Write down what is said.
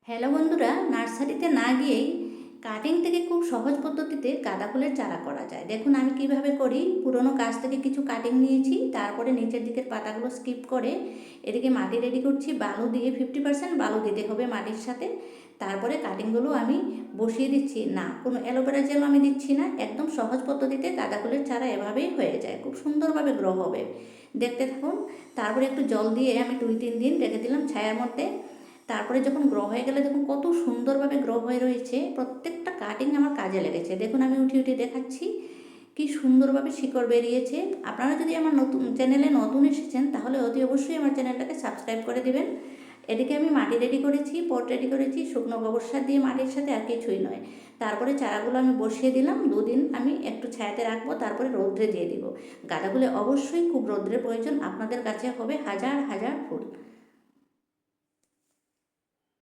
Hello বন্ধুরা, নার্সারিতে না গিয়েই কাটিং থেকে খুব সহজ পদ্ধতিতে গাঁদা ফুলের চারা করা যায়। দেখুন আমি কিভাবে করি। পুরনো গাছ থেকে কিছু কাটিং নিয়েছি, তারপরে নিচের দিকের পাতাগুলো স্কিপ করে এদিকে মাটি রেডি করছি। বালু দিয়ে 50% বালু দিতে হবে মাটির সাথে। তারপরে কাটিংগুলো আমি বসিয়ে দিচ্ছি। না, কোনো অ্যালোভেরা জেল আমি দিচ্ছি না, একদম সহজ পদ্ধতিতে গাঁদা ফুলের চারা এভাবেই হয়ে যায়, খুব সুন্দরভাবে গ্রো হবে। দেখতে থাকুন। তারপরে একটু জল দিয়ে আমি 2-3 দিন রেখে দিলাম ছায়ার মধ্যে। তারপরে যখন গ্রো হয়ে গেলে দেখুন কত সুন্দরভাবে গ্রো হয়ে রয়েছে। প্রত্যেকটা কাটিং আমার কাজে লেগেছে। দেখুন আমি উঠিয়ে উঠিয়ে দেখাচ্ছি কি সুন্দরভাবে শিকড় বেরিয়েছে। আপনারা যদি আমার নতুন চ্যানেলে নতুন এসেছেন তাহলে অতি অবশ্যই আমার চ্যানেলটাকে সাবস্ক্রাইব করে দেবেন। এদিকে আমি মাটি রেডি করেছি, পট রেডি করেছি, শুকনো গোবর সার দিয়ে মাটির সাথে, আর কিছুই নয়। তারপরে চারাগুলো আমি বসিয়ে দিলাম। 2 দিন আমি একটু ছায়াতে রাখবো, তারপরে রৌদ্রে দিয়ে দিব। গাঁদাগুলো অবশ্যই খুব রৌদ্রের প্রয়োজন। আপনাদের কাছে হবে হাজার হাজার ফুল।